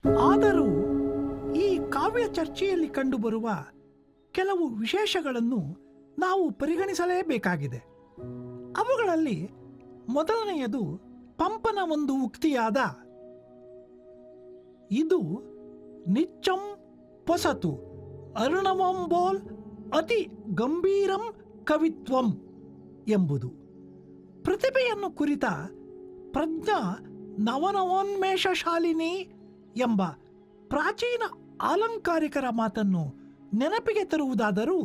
ಆದರೂ ಈ ಕಾವ್ಯ ಚರ್ಚೆಯಲ್ಲಿ ಕಂಡುಬರುವ ಕೆಲವು ವಿಶೇಷಗಳನ್ನು ನಾವು ಪರಿಗಣಿಸಲೇಬೇಕಾಗಿದೆ. ಅವುಗಳಲ್ಲಿ ಮೊದಲನೆಯದು ಪಂಪನ ಒಂದು ಉಕ್ತಿಯಾದ ಇದು ನಿಚ್ಚಂ ಪೊಸತು ಅರ್ಣವಂಬೋಲ್ ಅತಿ ಗಂಭೀರಂ ಕವಿತ್ವಂ ಎಂಬುದು. ಪ್ರತಿಭೆಯನ್ನು ಕುರಿತ ಪ್ರಜ್ಞಾ ನವನವೋನ್ಮೇಷ ಶಾಲಿನಿ ಎಂಬ ಪ್ರಾಚೀನ ಆಲಂಕಾರಿಕರ ಮಾತನ್ನು ನೆನಪಿಗೆ ತರುವುದಾದರೂ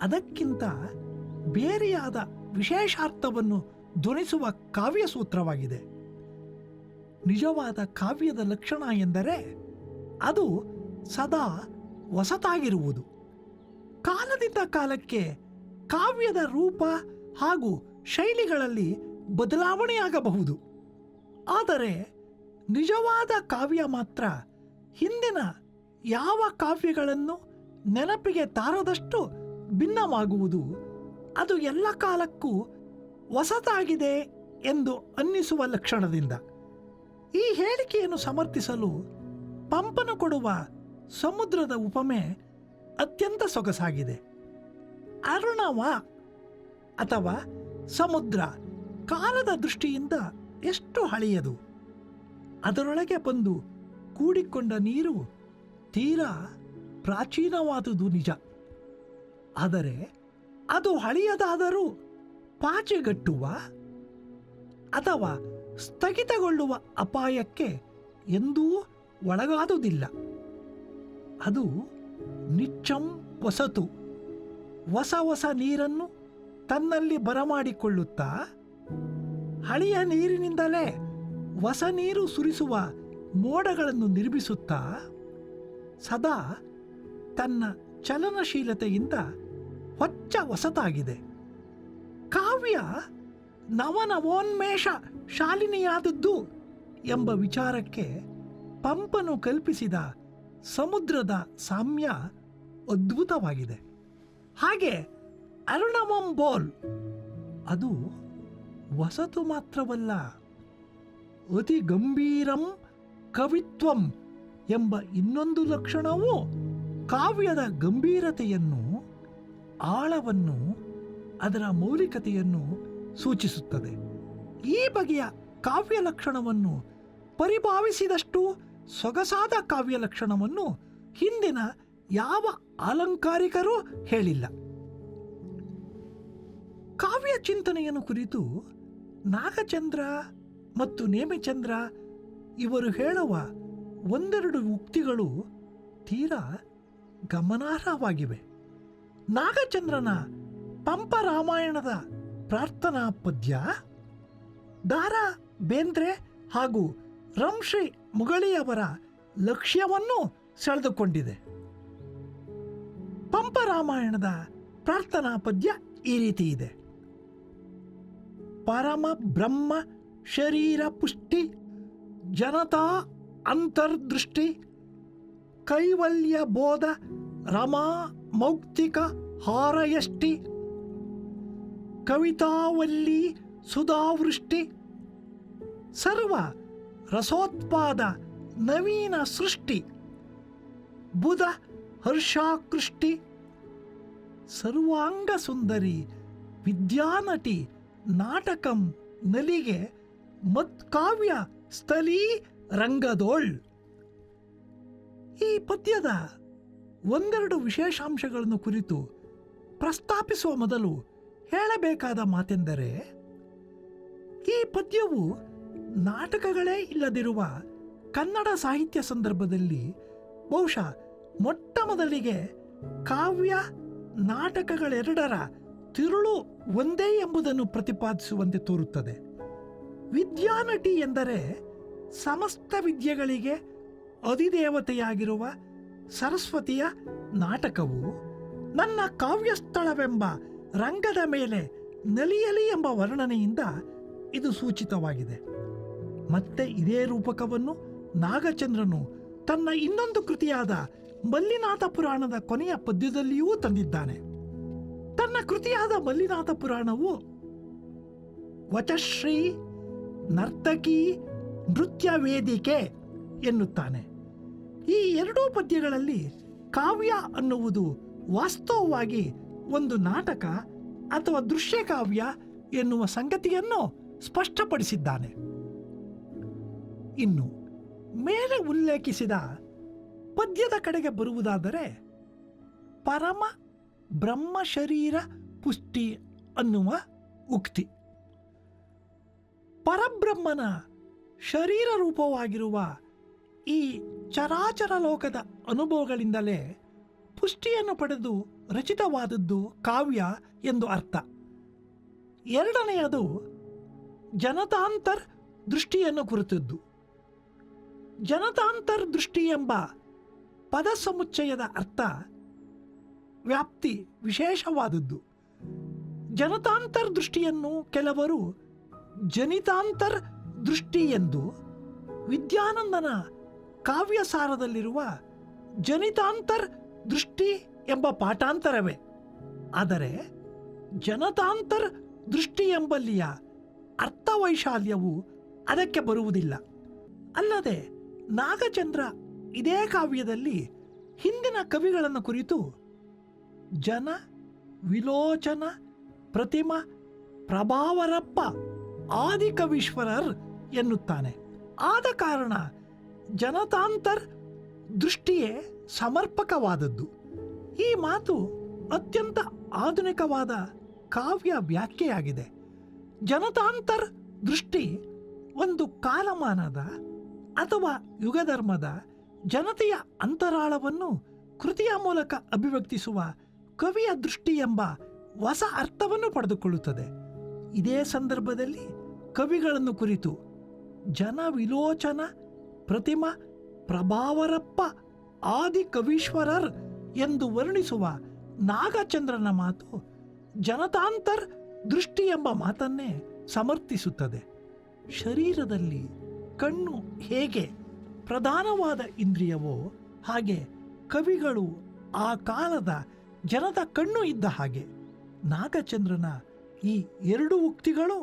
ಅದಕ್ಕಿಂತ ಬೇರೆಯಾದ ವಿಶೇಷಾರ್ಥವನ್ನು ಧ್ವನಿಸುವ ಕಾವ್ಯಸೂತ್ರವಾಗಿದೆ. ನಿಜವಾದ ಕಾವ್ಯದ ಲಕ್ಷಣ ಎಂದರೆ ಅದು ಸದಾ ಹೊಸತಾಗಿರುವುದು. ಕಾಲದಿಂದ ಕಾಲಕ್ಕೆ ಕಾವ್ಯದ ರೂಪ ಹಾಗೂ ಶೈಲಿಗಳಲ್ಲಿ ಬದಲಾವಣೆಯಾಗಬಹುದು. ಆದರೆ ನಿಜವಾದ ಕಾವ್ಯ ಮಾತ್ರ ಹಿಂದಿನ ಯಾವ ಕಾವ್ಯಗಳನ್ನು ನೆನಪಿಗೆ ತಾರದಷ್ಟು ಭಿನ್ನವಾಗುವುದು. ಅದು ಎಲ್ಲ ಕಾಲಕ್ಕೂ ಹೊಸತಾಗಿದೆ ಎಂದು ಅನ್ನಿಸುವ ಲಕ್ಷಣದಿಂದ. ಈ ಹೇಳಿಕೆಯನ್ನು ಸಮರ್ಥಿಸಲು ಪಂಪನು ಕೊಡುವ ಸಮುದ್ರದ ಉಪಮೆ ಅತ್ಯಂತ ಸೊಗಸಾಗಿದೆ. ಅರುಣವ ಅಥವಾ ಸಮುದ್ರ ಕಾಲದ ದೃಷ್ಟಿಯಿಂದ ಎಷ್ಟು ಹಳೆಯದು. ಅದರೊಳಗೆ ಬಂದು ಕೂಡಿಕೊಂಡ ನೀರು ತೀರಾ ಪ್ರಾಚೀನವಾದುದು ನಿಜ. ಆದರೆ ಅದು ಹಳೆಯದಾದರೂ ಪಾಚೆಗಟ್ಟುವ ಅಥವಾ ಸ್ಥಗಿತಗೊಳ್ಳುವ ಅಪಾಯಕ್ಕೆ ಎಂದೂ ಒಳಗಾದುದಿಲ್ಲ. ಅದು ನಿಚ್ಚಂ ಹೊಸತು ಹೊಸ ಹೊಸ ನೀರನ್ನು ತನ್ನಲ್ಲಿ ಬರಮಾಡಿಕೊಳ್ಳುತ್ತಾ ಹಳೆಯ ನೀರಿನಿಂದಲೇ ಹೊಸ ನೀರು ಸುರಿಸುವ ಮೋಡಗಳನ್ನು ನಿರ್ಮಿಸುತ್ತಾ ಸದಾ ತನ್ನ ಚಲನಶೀಲತೆಯಿಂದ ಹೊಚ್ಚ ಹೊಸತಾಗಿದೆ. ಕಾವ್ಯ ನವನವೋನ್ಮೇಷ ಶಾಲಿನಿಯಾದದ್ದು ಎಂಬ ವಿಚಾರಕ್ಕೆ ಪಂಪನು ಕಲ್ಪಿಸಿದ ಸಮುದ್ರದ ಸಾಮ್ಯ ಅದ್ಭುತವಾಗಿದೆ. ಹಾಗೆ ಅರ್ಣವಂಬೋಲ್ ಅದು ಹೊಸತು ಮಾತ್ರವಲ್ಲ, ಅತಿ ಗಂಭೀರಂ ಕವಿತ್ವಂ ಎಂಬ ಇನ್ನೊಂದು ಲಕ್ಷಣವೂ ಕಾವ್ಯದ ಗಂಭೀರತೆಯನ್ನು, ಆಳವನ್ನು, ಅದರ ಮೌಲಿಕತೆಯನ್ನು ಸೂಚಿಸುತ್ತದೆ. ಈ ಬಗೆಯ ಕಾವ್ಯ ಲಕ್ಷಣವನ್ನು ಪರಿಭಾವಿಸಿದಷ್ಟು ಸೊಗಸಾದ ಕಾವ್ಯ ಲಕ್ಷಣವನ್ನು ಹಿಂದಿನ ಯಾವ ಅಲಂಕಾರಿಕರೂ ಹೇಳಿಲ್ಲ. ಕಾವ್ಯ ಚಿಂತನೆಯನ್ನು ಕುರಿತು ನಾಗಚಂದ್ರ ಮತ್ತು ನೇಮಿಚಂದ್ರ ಇವರು ಹೇಳುವ ಒಂದೆರಡು ಉಕ್ತಿಗಳು ತೀರಾ ಗಮನಾರ್ಹವಾಗಿವೆ. ನಾಗಚಂದ್ರನ ಪಂಪ ರಾಮಾಯಣದ ಪ್ರಾರ್ಥನಾ ಪದ್ಯ ದಾರಾ ಬೇಂದ್ರೆ ಹಾಗೂ ರಂಶ್ರೀ ಮುಗಳಿಯವರ ಲಕ್ಷ್ಯವನ್ನು ಸೆಳೆದುಕೊಂಡಿದೆ. ಪಂಪ ರಾಮಾಯಣದ ಪ್ರಾರ್ಥನಾ ಪದ್ಯ ಈ ರೀತಿ ಇದೆ. ಪರಮ ಬ್ರಹ್ಮ ಶರೀರ ಪುಷ್ಟಿ ಜನತಾ ಅಂತರ್ದೃಷ್ಟಿ ಕೈವಲ್ಯ ಬೋಧ ರಮಾ ಮೌಕ್ತಿಕ ಹಾರಯಷ್ಟಿ ಕವಿತಾವಲ್ಲಿ ಸುಧಾವೃಷ್ಟಿ ಸರ್ವ ರಸೋತ್ಪಾದ ನವೀನ ಸೃಷ್ಟಿ ಬುಧ ಹರ್ಷಾಕೃಷ್ಟಿ ಸರ್ವಾಂಗ ಸುಂದರಿ ವಿದ್ಯಾನಟಿ ನಾಟಕಂ ನಲಿಗೆ ಮತ್ಕಾವ್ಯ ಸ್ಥಳೀ ರಂಗದೋಳ್. ಈ ಪದ್ಯದ ಒಂದೆರಡು ವಿಶೇಷಾಂಶಗಳನ್ನು ಕುರಿತು ಪ್ರಸ್ತಾಪಿಸುವ ಮೊದಲು ಹೇಳಬೇಕಾದ ಮಾತೆಂದರೆ, ಈ ಪದ್ಯವು ನಾಟಕಗಳೇ ಇಲ್ಲದಿರುವ ಕನ್ನಡ ಸಾಹಿತ್ಯ ಸಂದರ್ಭದಲ್ಲಿ ಬಹುಶಃ ಮೊಟ್ಟ ಮೊದಲಿಗೆ ಕಾವ್ಯ ನಾಟಕಗಳೆರಡರ ತಿರುಳು ಒಂದೇ ಎಂಬುದನ್ನು ಪ್ರತಿಪಾದಿಸುವಂತೆ ತೋರುತ್ತದೆ. ವಿದ್ಯಾನಟಿ ಎಂದರೆ ಸಮಸ್ತ ವಿದ್ಯೆಗಳಿಗೆ ಅಧಿದೇವತೆಯಾಗಿರುವ ಸರಸ್ವತಿಯ ನಾಟಕವು ನನ್ನ ಕಾವ್ಯಸ್ಥಳವೆಂಬ ರಂಗದ ಮೇಲೆ ನಲಿಯಲಿ ಎಂಬ ವರ್ಣನೆಯಿಂದ ಇದು ಸೂಚಿತವಾಗಿದೆ. ಮತ್ತೆ ಇದೇ ರೂಪಕವನ್ನು ನಾಗಚಂದ್ರನು ತನ್ನ ಇನ್ನೊಂದು ಕೃತಿಯಾದ ಮಲ್ಲಿನಾಥ ಪುರಾಣದ ಕೊನೆಯ ಪದ್ಯದಲ್ಲಿಯೂ ತಂದಿದ್ದಾನೆ. ತನ್ನ ಕೃತಿಯಾದ ಮಲ್ಲಿನಾಥ ಪುರಾಣವು ವಚಶ್ರೀ ನರ್ತಕಿ ನೃತ್ಯ ವೇದಿಕೆ ಎನ್ನುತ್ತಾನೆ. ಈ ಎರಡೂ ಪದ್ಯಗಳಲ್ಲಿ ಕಾವ್ಯ ಅನ್ನುವುದು ವಾಸ್ತವವಾಗಿ ಒಂದು ನಾಟಕ ಅಥವಾ ದೃಶ್ಯಕಾವ್ಯ ಎನ್ನುವ ಸಂಗತಿಯನ್ನು ಸ್ಪಷ್ಟಪಡಿಸಿದ್ದಾನೆ. ಇನ್ನು ಮೇಲೆ ಉಲ್ಲೇಖಿಸಿದ ಪದ್ಯದ ಕಡೆಗೆ ಬರುವುದಾದರೆ, ಪರಮ ಬ್ರಹ್ಮ ಶರೀರ ಪುಷ್ಟಿ ಅನ್ನುವ ಉಕ್ತಿ ಪರಬ್ರಹ್ಮನ ಶರೀರ ರೂಪವಾಗಿರುವ ಈ ಚರಾಚರ ಲೋಕದ ಅನುಭವಗಳಿಂದಲೇ ಪುಷ್ಟಿಯನ್ನು ಪಡೆದು ರಚಿತವಾದದ್ದು ಕಾವ್ಯ ಎಂದು ಅರ್ಥ. ಎರಡನೆಯದು ಜನತಾಂತರ್ ದೃಷ್ಟಿಯನ್ನು ಕುರಿತದ್ದು. ಜನತಾಂತರ್ ದೃಷ್ಟಿ ಎಂಬ ಪದ ಸಮುಚ್ಚಯದ ಅರ್ಥ ವ್ಯಾಪ್ತಿ ವಿಶೇಷವಾದದ್ದು. ಜನತಾಂತರ್ ದೃಷ್ಟಿಯನ್ನು ಕೆಲವರು ಜನಿತಾಂತರ್ ದೃಷ್ಟಿ ಎಂದು, ವಿದ್ಯಾನಂದನ ಕಾವ್ಯಸಾರದಲ್ಲಿರುವ ಜನಿತಾಂತರ್ ದೃಷ್ಟಿ ಎಂಬ ಪಾಠಾಂತರವೇ. ಆದರೆ ಜನತಾಂತರ್ ದೃಷ್ಟಿ ಎಂಬಲ್ಲಿಯ ಅರ್ಥವೈಶಾಲ್ಯವು ಅದಕ್ಕೆ ಬರುವುದಿಲ್ಲ. ಅಲ್ಲದೆ ನಾಗಚಂದ್ರ ಇದೇ ಕಾವ್ಯದಲ್ಲಿ ಹಿಂದಿನ ಕವಿಗಳನ್ನು ಕುರಿತು ಜನ ವಿಲೋಚನ ಪ್ರತಿಮ ಪ್ರಭಾವರಪ್ಪ ಆದಿಕವೀಶ್ವರರ್ ಎನ್ನುತ್ತಾನೆ. ಆದ ಕಾರಣ ಜನತಾಂತರ್ ದೃಷ್ಟಿಯೇ ಸಮರ್ಪಕವಾದದ್ದು. ಈ ಮಾತು ಅತ್ಯಂತ ಆಧುನಿಕವಾದ ಕಾವ್ಯ ವ್ಯಾಖ್ಯೆಯಾಗಿದೆ. ಜನತಾಂತರ್ ದೃಷ್ಟಿ ಒಂದು ಕಾಲಮಾನದ ಅಥವಾ ಯುಗಧರ್ಮದ ಜನತೆಯ ಅಂತರಾಳವನ್ನು ಕೃತಿಯ ಮೂಲಕ ಅಭಿವ್ಯಕ್ತಿಸುವ ಕವಿಯ ದೃಷ್ಟಿ ಎಂಬ ಹೊಸ ಅರ್ಥವನ್ನು ಪಡೆದುಕೊಳ್ಳುತ್ತದೆ. ಇದೇ ಸಂದರ್ಭದಲ್ಲಿ ಕವಿಗಳನ್ನು ಕುರಿತು ಜನ ವಿಲೋಚನ ಪ್ರತಿಮ ಪ್ರಭಾವರಪ್ಪ ಆದಿಕವೀಶ್ವರರ್ ಎಂದು ವರ್ಣಿಸುವ ನಾಗಚಂದ್ರನ ಮಾತು ಜನತಾಂತರ್ ದೃಷ್ಟಿ ಎಂಬ ಮಾತನ್ನೇ ಸಮರ್ಥಿಸುತ್ತದೆ. ಶರೀರದಲ್ಲಿ ಕಣ್ಣು ಹೇಗೆ ಪ್ರಧಾನವಾದ ಇಂದ್ರಿಯವೋ ಹಾಗೆ ಕವಿಗಳು ಆ ಕಾಲದ ಜನದ ಕಣ್ಣು ಇದ್ದ ಹಾಗೆ. ನಾಗಚಂದ್ರನ ಈ ಎರಡು ಉಕ್ತಿಗಳು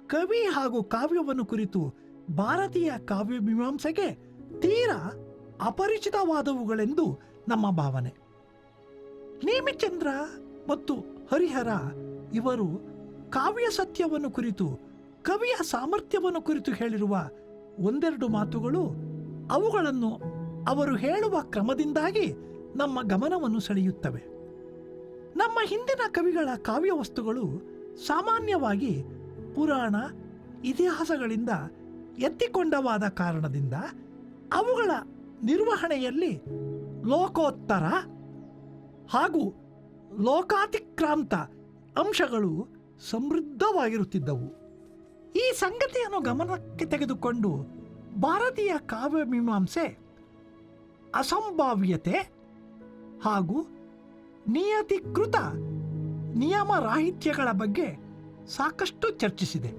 ಕವಿ ಹಾಗೂ ಕಾವ್ಯವನ್ನು ಕುರಿತು ಭಾರತೀಯ ಕಾವ್ಯ ಮೀಮಾಂಸೆಗೆ ತೀರಾ ಅಪರಿಚಿತವಾದವುಗಳೆಂದು ನಮ್ಮ ಭಾವನೆ. ನೇಮಿಚಂದ್ರ ಮತ್ತು ಹರಿಹರ ಇವರು ಕಾವ್ಯ ಸತ್ಯವನ್ನು ಕುರಿತು, ಕವಿಯ ಸಾಮರ್ಥ್ಯವನ್ನು ಕುರಿತು ಹೇಳಿರುವ ಒಂದೆರಡು ಮಾತುಗಳು, ಅವುಗಳನ್ನು ಅವರು ಹೇಳುವ ಕ್ರಮದಿಂದಾಗಿ ನಮ್ಮ ಗಮನವನ್ನು ಸೆಳೆಯುತ್ತವೆ. ನಮ್ಮ ಹಿಂದಿನ ಕವಿಗಳ ಕಾವ್ಯ ವಸ್ತುಗಳು ಸಾಮಾನ್ಯವಾಗಿ ಪುರಾಣ ಇತಿಹಾಸಗಳಿಂದ ಎತ್ತಿಕೊಂಡವಾದ ಕಾರಣದಿಂದ ಅವುಗಳ ನಿರ್ವಹಣೆಯಲ್ಲಿ ಲೋಕೋತ್ತರ ಹಾಗೂ ಲೋಕಾತಿಕ್ರಾಂತ ಅಂಶಗಳು ಸಮೃದ್ಧವಾಗಿರುತ್ತಿದ್ದವು. ಈ ಸಂಗತಿಯನ್ನು ಗಮನಕ್ಕೆ ತೆಗೆದುಕೊಂಡು ಭಾರತೀಯ ಕಾವ್ಯ ಮೀಮಾಂಸೆ ಅಸಂಭಾವ್ಯತೆ ಹಾಗೂ ನಿಯತೀಕೃತ ನಿಯಮರಾಹಿತ್ಯಗಳ ಬಗ್ಗೆ ಸಾಕಷ್ಟು ಚರ್ಚಿಸಿದೆ.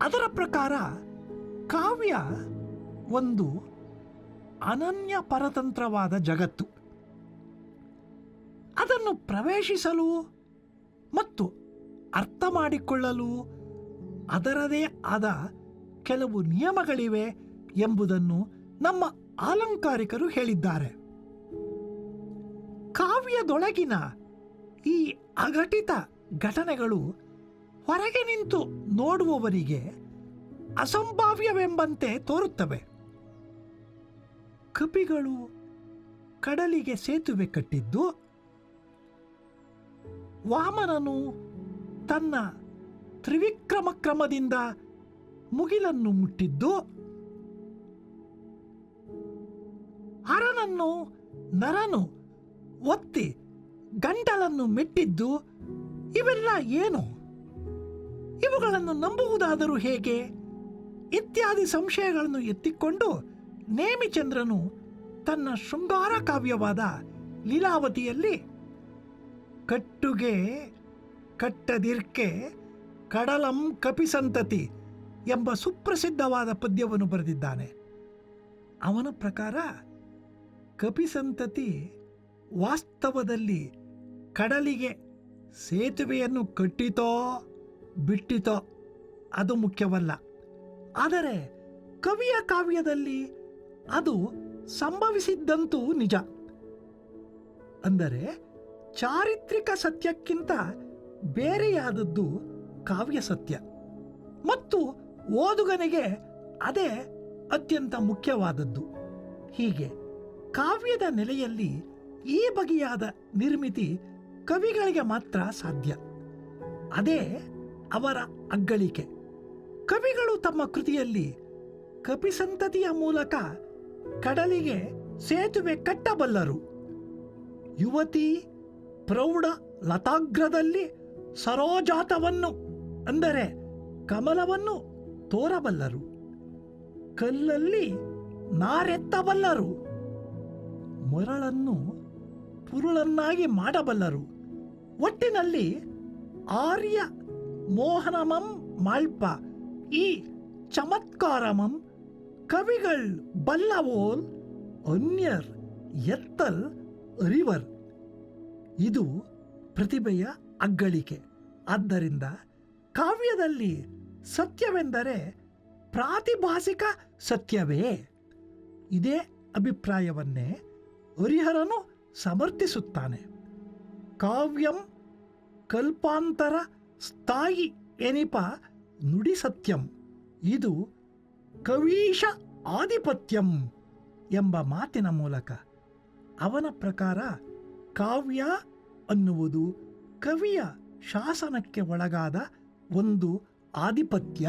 ಅದರ ಪ್ರಕಾರ ಕಾವ್ಯ ಒಂದು ಅನನ್ಯ ಪರತಂತ್ರವಾದ ಜಗತ್ತು. ಅದನ್ನು ಪ್ರವೇಶಿಸಲು ಮತ್ತು ಅರ್ಥ ಮಾಡಿಕೊಳ್ಳಲು ಅದರದೇ ಆದ ಕೆಲವು ನಿಯಮಗಳಿವೆ ಎಂಬುದನ್ನು ನಮ್ಮ ಆಲಂಕಾರಿಕರು ಹೇಳಿದ್ದಾರೆ. ಕಾವ್ಯದೊಳಗಿನ ಈ ಅಘಟಿತ ಘಟನೆಗಳು ಹೊರಗೆ ನಿಂತು ನೋಡುವವರಿಗೆ ಅಸಂಭಾವ್ಯವೆಂಬಂತೆ ತೋರುತ್ತವೆ. ಕಪಿಗಳು ಕಡಲಿಗೆ ಸೇತುವೆ ಕಟ್ಟಿದ್ದು, ವಾಮನನು ತನ್ನ ತ್ರಿವಿಕ್ರಮ ಕ್ರಮದಿಂದ ಮುಗಿಲನ್ನು ಮುಟ್ಟಿದ್ದು, ಹರನನ್ನು ನರನು ಒತ್ತಿ ಗಂಟಲನ್ನು ಮೆಟ್ಟಿದ್ದು, ಇವೆಲ್ಲ ಏನು? ಇವುಗಳನ್ನು ನಂಬುವುದಾದರೂ ಹೇಗೆ? ಇತ್ಯಾದಿ ಸಂಶಯಗಳನ್ನು ಎತ್ತಿಕೊಂಡು ನೇಮಿಚಂದ್ರನು ತನ್ನ ಶೃಂಗಾರ ಕಾವ್ಯವಾದ ಲೀಲಾವತಿಯಲ್ಲಿ ಕಟ್ಟುಗೆ ಕಟ್ಟದಿರ್ಕೆ ಕಡಲಂ ಕಪಿಸಂತತಿ ಎಂಬ ಸುಪ್ರಸಿದ್ಧವಾದ ಪದ್ಯವನ್ನು ಬರೆದಿದ್ದಾನೆ. ಅವನ ಪ್ರಕಾರ ಕಪಿಸಂತತಿ ವಾಸ್ತವದಲ್ಲಿ ಕಡಲಿಗೆ ಸೇತುವೆಯನ್ನು ಕಟ್ಟಿತೋ ಬಿಟ್ಟಿತೋ ಅದು ಮುಖ್ಯವಲ್ಲ. ಆದರೆ ಕವಿಯ ಕಾವ್ಯದಲ್ಲಿ ಅದು ಸಂಭವಿಸಿದ್ದಂತೂ ನಿಜ. ಅಂದರೆ ಚಾರಿತ್ರಿಕ ಸತ್ಯಕ್ಕಿಂತ ಬೇರೆಯಾದದ್ದು ಕಾವ್ಯ ಸತ್ಯ, ಮತ್ತು ಓದುಗನಿಗೆ ಅದೇ ಅತ್ಯಂತ ಮುಖ್ಯವಾದದ್ದು. ಹೀಗೆ ಕಾವ್ಯದ ನೆಲೆಯಲ್ಲಿ ಈ ಬಗೆಯಾದ ನಿರ್ಮಿತಿ ಕವಿಗಳಿಗೆ ಮಾತ್ರ ಸಾಧ್ಯ. ಅದೇ ಅವರ ಅಗ್ಗಳಿಕೆ. ಕವಿಗಳು ತಮ್ಮ ಕೃತಿಯಲ್ಲಿ ಕಪಿಸಂತತಿಯ ಮೂಲಕ ಕಡಲಿಗೆ ಸೇತುವೆ ಕಟ್ಟಬಲ್ಲರು. ಯುವತಿ ಪ್ರೌಢ ಲತಾಗ್ರದಲ್ಲಿ ಸರೋಜಾತವನ್ನು ಅಂದರೆ ಕಮಲವನ್ನು ತೋರಬಲ್ಲರು. ಕಲ್ಲಲ್ಲಿ ನಾರೆತ್ತಬಲ್ಲರು. ಮರಳನ್ನು ಪುರುಳನ್ನಾಗಿ ಮಾಡಬಲ್ಲರು. ಒಟ್ಟಿನಲ್ಲಿ ಆರ್ಯ ಮೋಹನಮಂ ಮಾಳ್ಪ ಈ ಚಮತ್ಕಾರಮಂ ಕವಿಗಳ್ ಬಲ್ಲವೋಲ್ ಅನ್ಯರ್ ಎತ್ತಲ್ ಅರಿವರ್. ಇದು ಪ್ರತಿಭೆಯ ಅಗ್ಗಳಿಕೆ. ಆದ್ದರಿಂದ ಕಾವ್ಯದಲ್ಲಿ ಸತ್ಯವೆಂದರೆ ಪ್ರಾತಿಭಾಸಿಕ ಸತ್ಯವೇ. ಇದೇ ಅಭಿಪ್ರಾಯವನ್ನೇ ಹರಿಹರನು ಸಮರ್ಥಿಸುತ್ತಾನೆ. ಕಾವ್ಯಂ ಕಲ್ಪಾಂತರ ಸ್ಥಾಯಿ ಎನಿಪ ನುಡಿ ಸತ್ಯಂ, ಇದು ಕವೀಶ ಆಧಿಪತ್ಯಂ ಎಂಬ ಮಾತಿನ ಮೂಲಕ ಅವನ ಪ್ರಕಾರ ಕಾವ್ಯ ಅನ್ನುವುದು ಕವಿಯ ಶಾಸನಕ್ಕೆ ಒಳಗಾದ ಒಂದು ಆಧಿಪತ್ಯ.